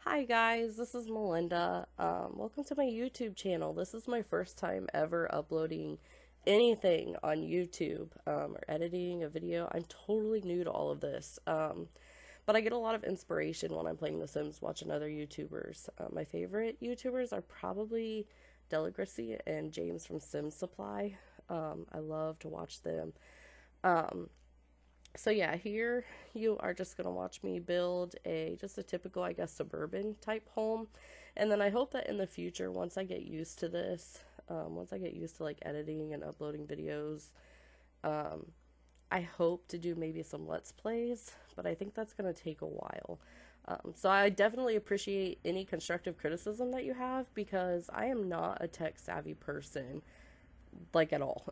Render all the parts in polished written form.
Hi guys, this is Melinda. Welcome to my YouTube channel. This is my first time ever uploading anything on YouTube or editing a video. I'm totally new to all of this, but I get a lot of inspiration when I'm playing The Sims, watching other YouTubers. My favorite YouTubers are probably Deligracy and James from Sim Supply. I love to watch them. Um, so yeah, here you are just gonna watch me build just a typical, I guess, suburban type home, and then I hope that in the future, once I get used to this, once I get used to like editing and uploading videos, um, I hope to do maybe some let's plays, but I think that's gonna take a while. So I definitely appreciate any constructive criticism that you have because I am not a tech savvy person like at all.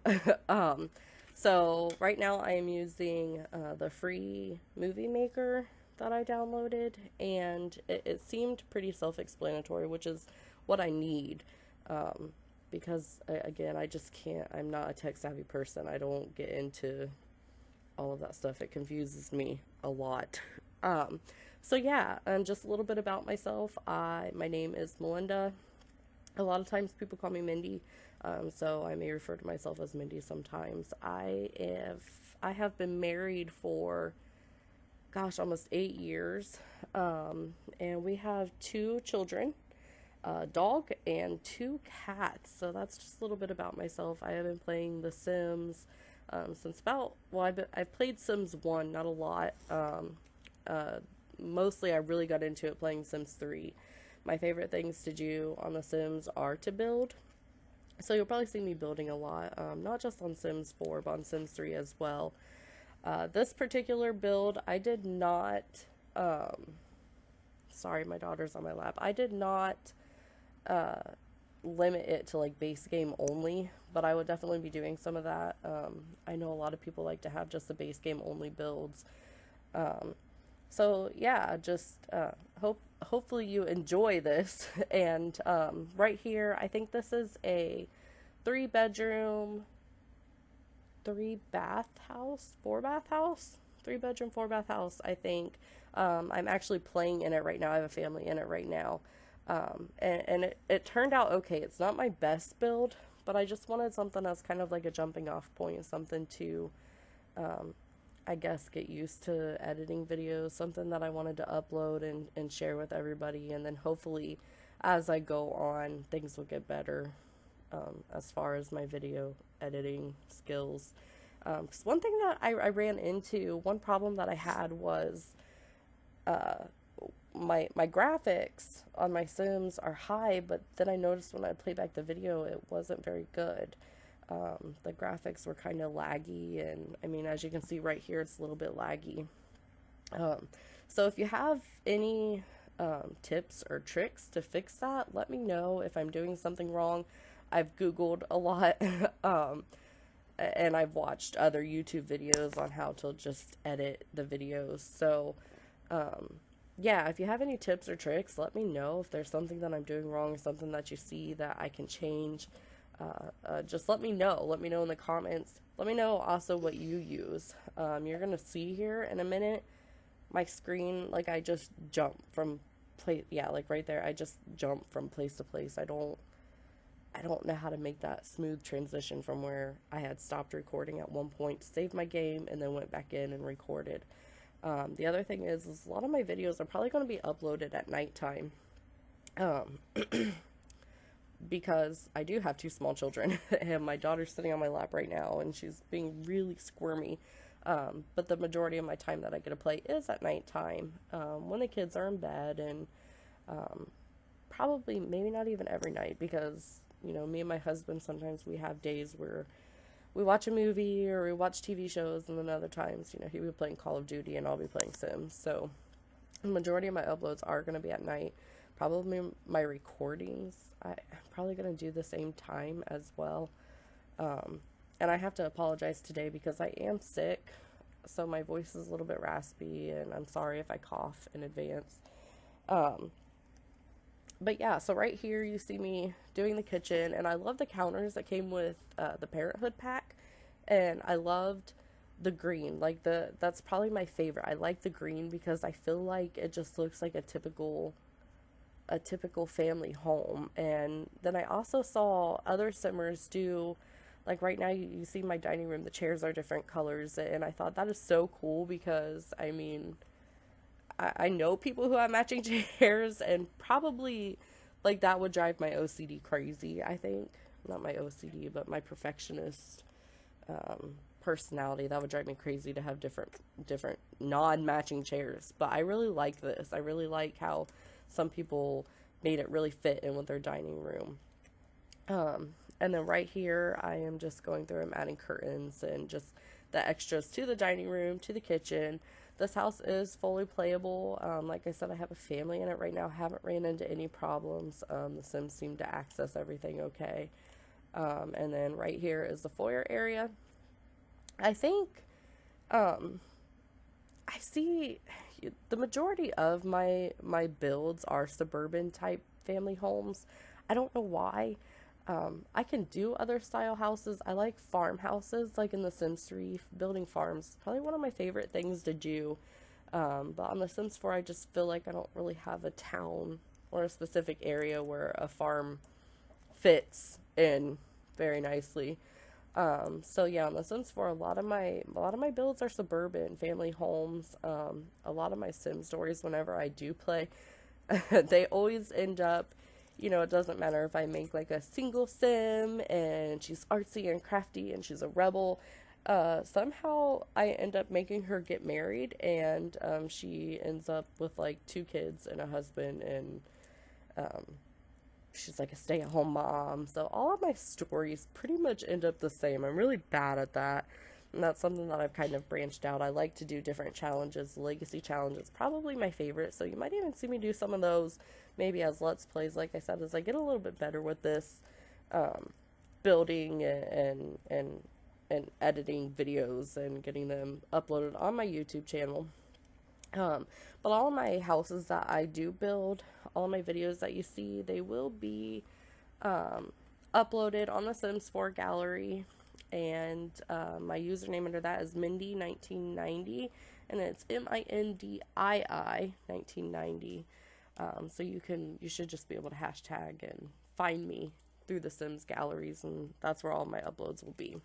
um, so right now I am using the free movie maker that I downloaded, and it seemed pretty self-explanatory, which is what I need. Um, because again, I just can't. I'm not a tech savvy person. I don't get into all of that stuff. It confuses me a lot. Um, so yeah, just a little bit about myself. My name is Melinda. A lot of times people call me Mindy, so I may refer to myself as Mindy sometimes. I have been married for gosh, almost 8 years, and we have two children, a dog and two cats. So that's just a little bit about myself. I have been playing The Sims since I've played Sims 1, not a lot. Uh, Mostly I really got into it playing Sims 3. My favorite things to do on The Sims are to build. So you'll probably see me building a lot, not just on Sims 4, but on Sims 3 as well. This particular build, I did not. Um, Sorry, my daughter's on my lap. I did not uh, limit it to like base game only, but I would definitely be doing some of that. I know a lot of people like to have just the base game only builds. Um, so yeah, just hopefully you enjoy this. And right here, I think this is a 3 bedroom, 3 bath house, 4 bath house, 3 bedroom, 4 bath house. I think I'm actually playing in it right now. I have a family in it right now, and it turned out okay. It's not my best build, but I just wanted something that's kind of like a jumping off point, something to um, I guess, get used to editing videos, something that I wanted to upload and share with everybody. And then hopefully, as I go on, things will get better as far as my video editing skills. Because one thing that I ran into, one problem that I had was uh, my graphics on my Sims are high, but then I noticed when I play back the video, it wasn't very good. The graphics were kind of laggy, and I mean, as you can see right here, it's a little bit laggy. Um, so if you have any tips or tricks to fix that, let me know if I'm doing something wrong. I've Googled a lot, and I've watched other YouTube videos on how to just edit the videos. So, um, yeah, if you have any tips or tricks, let me know if there's something that I'm doing wrong or something that you see that I can change. Just let me know. Let me know in the comments. Let me know also what you use. You're gonna see here in a minute my screen, like I just jump from place. Yeah, like right there, I just jump from place to place. I don't know how to make that smooth transition from where I had stopped recording at one point, saved my game, and then went back in and recorded. The other thing is a lot of my videos are probably going to be uploaded at nighttime. Um, because I do have two small children, and my daughter's sitting on my lap right now, and she's being really squirmy. But the majority of my time that I get to play is at nighttime, when the kids are in bed, and um, probably maybe not even every night because me and my husband sometimes we have days where we watch a movie or we watch TV shows, and then other times he'll be playing Call of Duty and I'll be playing Sims. So the majority of my uploads are going to be at night. Probably my recordings, I'm probably going to do the same time as well. Um, and I have to apologize today because I am sick, so my voice is a little bit raspy, and I'm sorry if I cough in advance. Um, but yeah, so right here you see me doing the kitchen, and I love the counters that came with the Parenthood pack, and I loved the green. Like that's probably my favorite. I like the green because I feel like it just looks like a typical a typical family home. And then I also saw other simmers do, like right now you see my dining room, the chairs are different colors, and I thought that is so cool because I mean, I know people who have matching chairs, and probably like that would drive my OCD crazy, I think. Not my OCD, but my perfectionist personality. That would drive me crazy to have different non-matching chairs. But I really like this. I really like how some people made it really fit in with their dining room. And then right here, I am just going through and adding curtains and just the extras to the dining room, to the kitchen. This house is fully playable. Like I said, I have a family in it right now. Haven't ran into any problems. The Sims seem to access everything okay. And then right here is the foyer area. I think I see the majority of my builds are suburban type family homes. I don't know why. I can do other style houses. I like farmhouses, like in The Sims 3, building farms. Probably one of my favorite things to do. But on The Sims 4, I just feel like I don't really have a town or a specific area where a farm fits in very nicely. So yeah, on The Sims 4, a lot of my builds are suburban family homes. A lot of my Sim stories, whenever I do play, they always end up, it doesn't matter if I make like a single sim and she's artsy and crafty and she's a rebel. Somehow I end up making her get married, and she ends up with like two kids and a husband, and um, she's like a stay-at-home mom. So all of my stories pretty much end up the same. I'm really bad at that. And that's something that I've kind of branched out. I like to do different challenges. Legacy challenges, probably my favorite. So you might even see me do some of those maybe as Let's Plays, like I said, as I get a little bit better with this building and editing videos and getting them uploaded on my YouTube channel. But all of my houses that I do build, all of my videos that you see, they will be uploaded on the Sims 4 gallery, and my username under that is Mindy1990, and it's MINDII 1990. So you should just be able to hashtag and find me through the Sims galleries, and that's where all my uploads will be.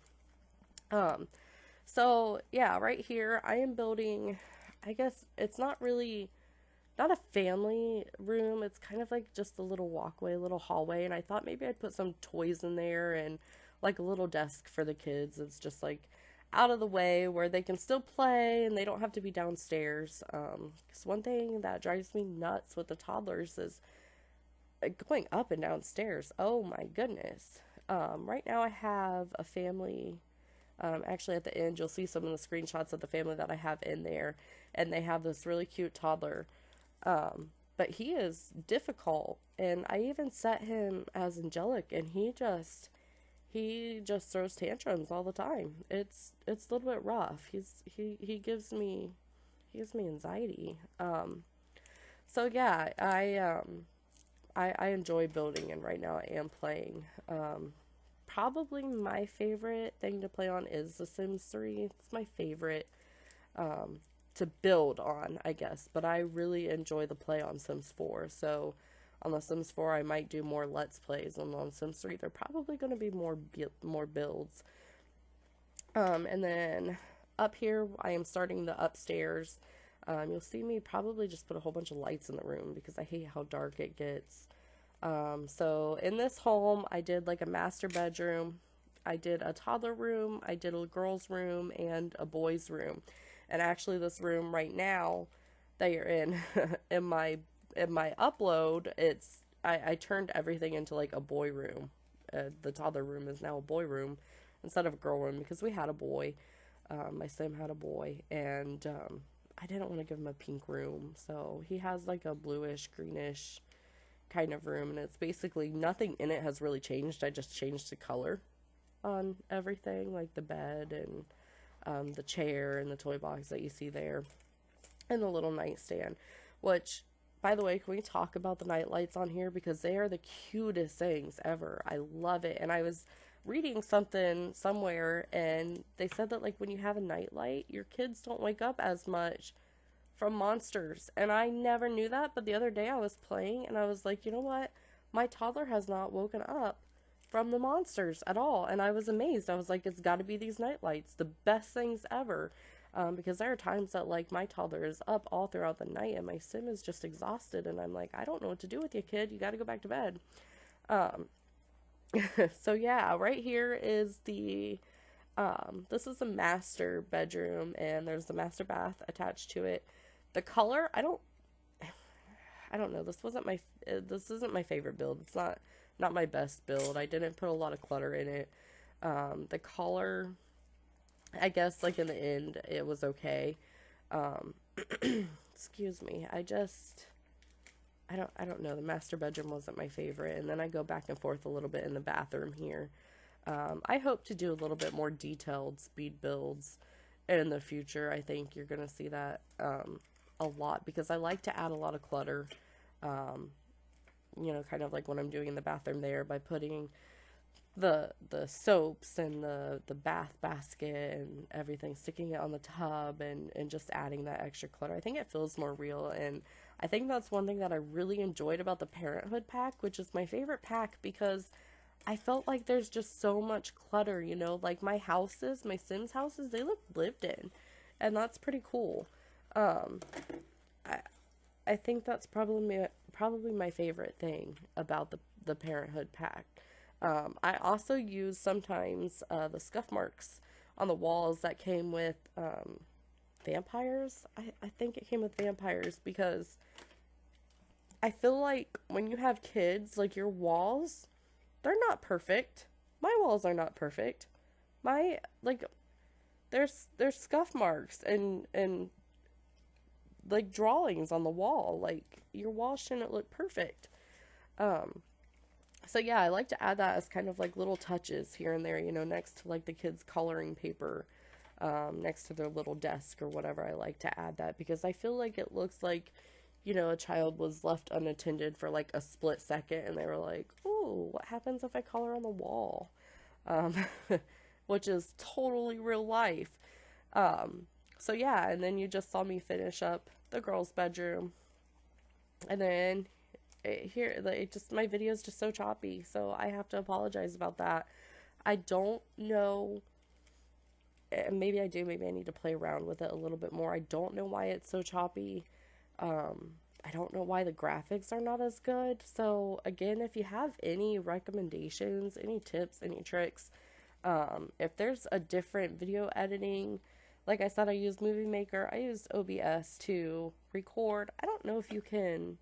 So yeah, right here I am building, I guess it's not a family room. It's kind of like just a little walkway, a little hallway. And I thought maybe I'd put some toys in there and like a little desk for the kids. It's just like out of the way where they can still play and they don't have to be downstairs. 'Cause one thing that drives me nuts with the toddlers is going up and downstairs. Oh my goodness. Right now I have a family. Actually, at the end, you'll see some of the screenshots of the family that I have in there, and they have this really cute toddler. But he is difficult, and I even set him as angelic, and he just throws tantrums all the time. It's a little bit rough. He gives me anxiety. So yeah, I enjoy building, and right now I am playing. Probably my favorite thing to play on is The Sims 3. It's my favorite to build on, I guess. But I really enjoy the play on Sims 4. So on The Sims 4, I might do more Let's Plays. And on Sims 3, they're probably going to be more builds. And then up here, I am starting the upstairs. You'll see me probably just put a whole bunch of lights in the room because I hate how dark it gets. So in this home, I did like a master bedroom, I did a toddler room, I did a girl's room, and a boy's room. And actually this room right now that you're in, in my upload, I turned everything into like a boy room. The toddler room is now a boy room instead of a girl room because we had a boy. My sim had a boy, and I didn't want to give him a pink room. So he has like a bluish, greenish kind of room, and it's basically nothing in it has really changed. I just changed the color on everything, like the bed and the chair and the toy box that you see there, and the little nightstand, which, by the way, can we talk about the night lights on here, because they are the cutest things ever. I love it. And I was reading something somewhere, and they said that like when you have a night light, your kids don't wake up as much from monsters. And I never knew that, but the other day I was playing and I was like, you know what? My toddler has not woken up from the monsters at all. And I was amazed. I was like, it's got to be these night lights, the best things ever. Because there are times that like my toddler is up all throughout the night and my sim is just exhausted and I'm like, I don't know what to do with you, kid. You got to go back to bed. Um, so yeah, right here is the this is a master bedroom and there's the master bath attached to it. The color, I don't know. This isn't my favorite build. It's not my best build. I didn't put a lot of clutter in it. The color, I guess like in the end it was okay. Um, excuse me. I don't know. The master bedroom wasn't my favorite. And then I go back and forth a little bit in the bathroom here. I hope to do a little bit more detailed speed builds in the future. I think you're going to see that a lot because I like to add a lot of clutter. You know, kind of like what I'm doing in the bathroom there by putting the soaps and the bath basket and everything, sticking it on the tub and just adding that extra clutter. I think it feels more real, and I think that's one thing that I really enjoyed about the Parenthood pack, which is my favorite pack because I felt like there's just so much clutter, you know, like my Sims houses, they look lived in, and that's pretty cool. Um, I I think that's probably my favorite thing about the Parenthood pack. I also use sometimes the scuff marks on the walls that came with vampires. I think it came with vampires because I feel like when you have kids, like your walls, they're not perfect. My walls are not perfect. My like there's scuff marks and like drawings on the wall. Like your wall shouldn't look perfect. Um so yeah, I like to add that as kind of like little touches here and there, you know, next to like the kids' coloring paper, next to their little desk or whatever. I like to add that because I feel like it looks like, you know, a child was left unattended for like a split second and they were like, "Ooh, what happens if I color on the wall?" Um, which is totally real life. So yeah, and then you just saw me finish up the girls' bedroom, and then here, like, just my video is just so choppy, so I have to apologize about that. I don't know. Maybe I do. Maybe I need to play around with it a little bit more. I don't know why it's so choppy. I don't know why the graphics are not as good. So again, if you have any recommendations, any tips, any tricks, if there's a different video editing, like I said, I use Movie Maker. I use OBS to record. I don't know if you can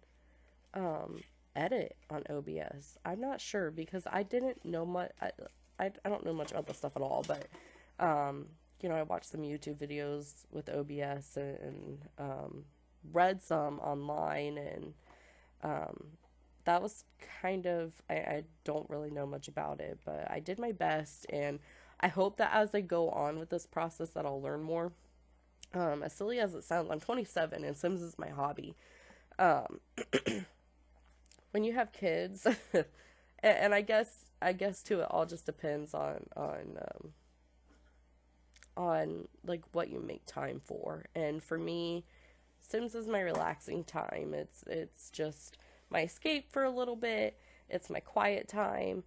edit on OBS. I'm not sure because I didn't know much. I don't know much about this stuff at all, but you know, I watched some YouTube videos with OBS and read some online, and that was kind of, I don't really know much about it, but I did my best, and I hope that as I go on with this process that I'll learn more. As silly as it sounds, I'm 27 and Sims is my hobby. Um, when you have kids, and I guess too, it all just depends on like what you make time for. And for me, Sims is my relaxing time. It's just my escape for a little bit. It's my quiet time.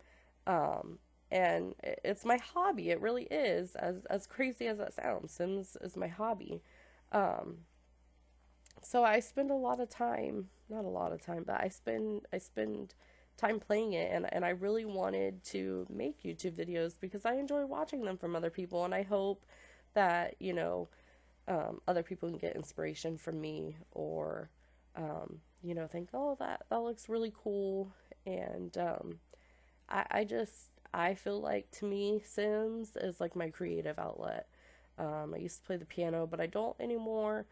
And it's my hobby. It really is. As crazy as that sounds, Sims is my hobby. Um, so I spend a lot of time, not a lot of time, but I spend time playing it, and I really wanted to make YouTube videos because I enjoy watching them from other people, and I hope that, you know, other people can get inspiration from me, or you know, think, oh, that looks really cool. And I feel like, to me, Sims is like my creative outlet. I used to play the piano, but I don't anymore.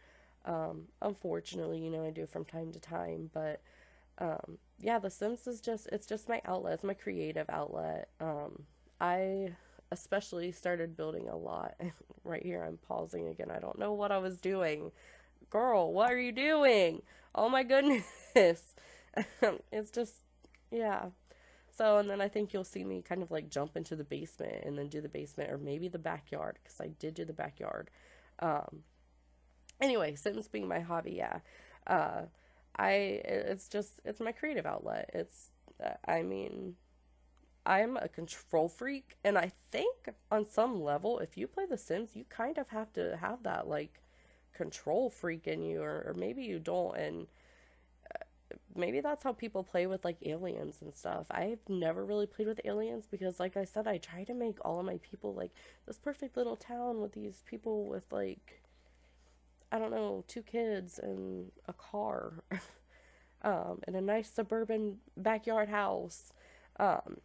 Unfortunately, you know, I do from time to time, but yeah, The Sims is it's just my outlet. It's my creative outlet. I especially started building a lot. Right here, I'm pausing again. I don't know what I was doing. Girl, what are you doing? Oh my goodness. It's just, yeah. So, and then I think you'll see me kind of like jump into the basement and then do the basement, or maybe the backyard, because I did do the backyard. Um, Anyway, Sims being my hobby, yeah. Uh, it's my creative outlet. I mean, I'm a control freak, and I think on some level, if you play The Sims, you kind of have to have that, like, control freak in you, or maybe you don't, and maybe that's how people play with, like, aliens and stuff. I've never really played with aliens because, like I said, I try to make all of my people, like, this perfect little town with these people with, like, I don't know, two kids and a car, and a nice suburban backyard house. Um,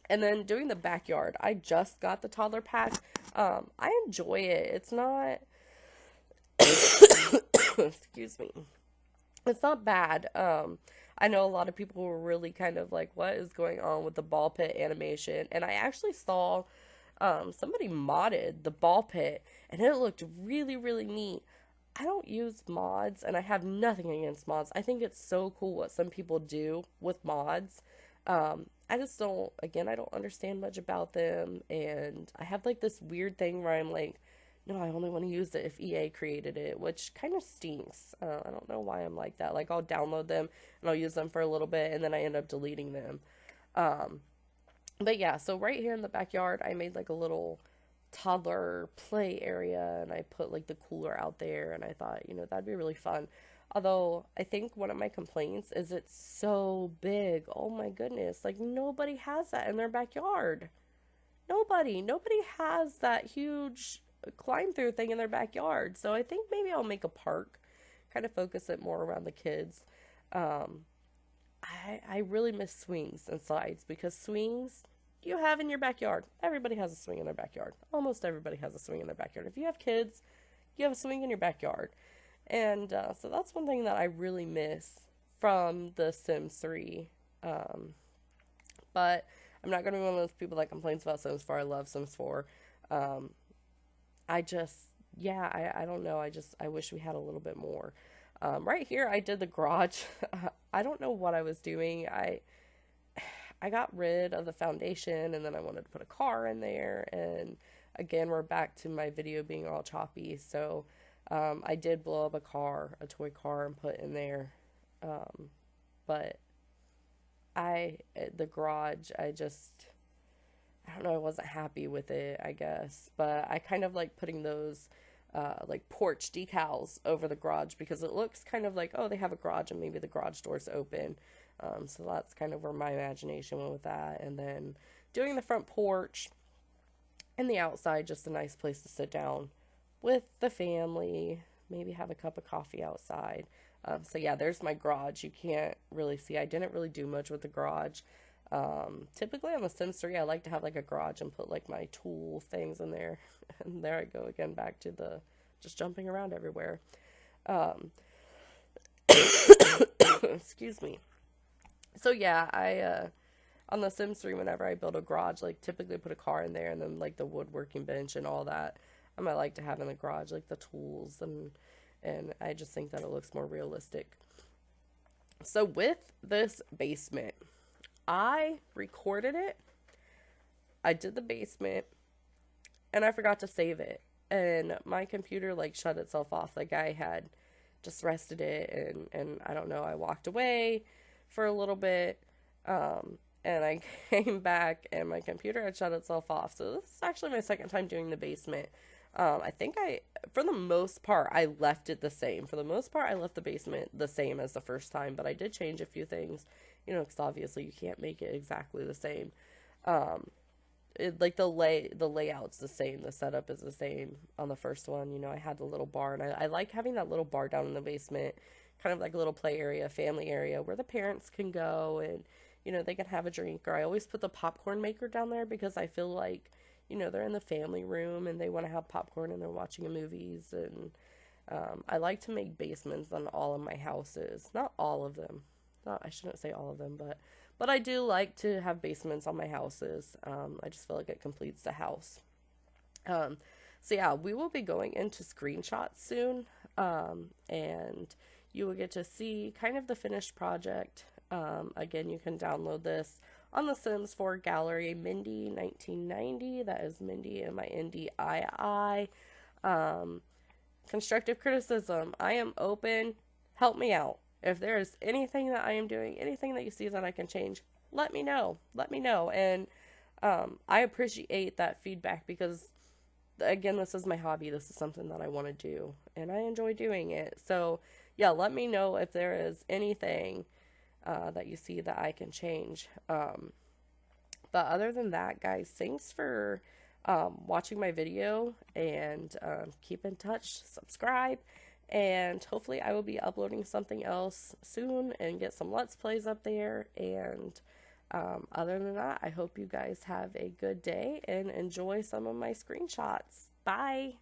and then doing the backyard, I just got the toddler pack. I enjoy it. It's not, excuse me, it's not bad. I know a lot of people were really kind of like, what is going on with the ball pit animation? And I actually saw somebody modded the ball pit, and it looked really, really neat. I don't use mods, and I have nothing against mods. I think it's so cool what some people do with mods. I just don't, again, I don't understand much about them, and I have like this weird thing where I'm like, no, I only want to use it if EA created it, which kind of stinks. I don't know why I'm like that. Like, I'll download them and I'll use them for a little bit, and then I end up deleting them. Um, but yeah, so right here in the backyard, I made like a little toddler play area, and I put like the cooler out there, and I thought, that'd be really fun. Although I think one of my complaints is it's so big. Oh my goodness. Like, nobody has that in their backyard. Nobody has that huge climb through thing in their backyard. So I think maybe I'll make a park, kind of focus it more around the kids. Um, I really miss swings and slides, because swings you have in your backyard. Everybody has a swing in their backyard. Almost everybody has a swing in their backyard. If you have kids, you have a swing in your backyard. And so that's one thing that I really miss from The Sims 3. Um, but I'm not going to be one of those people that complains about Sims 4. I love Sims 4. Um, I just, yeah, I don't know. I wish we had a little bit more. Right here, I did the garage. I don't know what I was doing. I got rid of the foundation, and then I wanted to put a car in there, and again, we're back to my video being all choppy. So I did blow up a toy car, and put in there. But the garage, I don't know, I wasn't happy with it, I guess. But I kind of like putting those like porch decals over the garage, because it looks kind of like, oh, they have a garage and maybe the garage door's open. So that's kind of where my imagination went with that. And then doing the front porch and the outside, just a nice place to sit down with the family, maybe have a cup of coffee outside. So yeah, there's my garage. You can't really see. I didn't really do much with the garage. Typically on the Sims 3, I like to have like a garage and put like my tool things in there. And there I go again, back to the just jumping around everywhere. Um, excuse me. So yeah, I on the Sims 3, whenever I build a garage, like typically put a car in there, and then like the woodworking bench and all that. I might like to have in the garage, like the tools, and I just think that it looks more realistic. So with this basement, I recorded it. I did the basement, and I forgot to save it. And my computer like shut itself off. Like, I had just rested it, and I don't know, I walked away for a little bit. And I came back, and my computer had shut itself off. So this is actually my second time doing the basement. I think for the most part, I left it the same. For the most part, I left the basement the same as the first time, but I did change a few things, because obviously you can't make it exactly the same. Like the layout's the same, the setup is the same on the first one. I had the little bar, and I like having that little bar down in the basement, kind of like a little play area, family area, where the parents can go and, they can have a drink. Or I always put the popcorn maker down there, because I feel like, they're in the family room and they want to have popcorn and they're watching movies. And I like to make basements on all of my houses. Not all of them. Not, I shouldn't say all of them, but I do like to have basements on my houses. I just feel like it completes the house. So yeah, we will be going into screenshots soon, and you will get to see kind of the finished project. Again, you can download this on the Sims 4 gallery, Mindy 1990. That is Mindy, MINDII. constructive criticism. I am open. Help me out. If there is anything that I am doing, anything that you see that I can change, let me know. Let me know. And I appreciate that feedback because, again, this is my hobby. This is something that I want to do, and I enjoy doing it. So, yeah, let me know if there is anything that you see that I can change. But other than that, guys, thanks for watching my video, and keep in touch, subscribe, and hopefully I will be uploading something else soon and get some Let's Plays up there. And other than that, I hope you guys have a good day and enjoy some of my screenshots. Bye!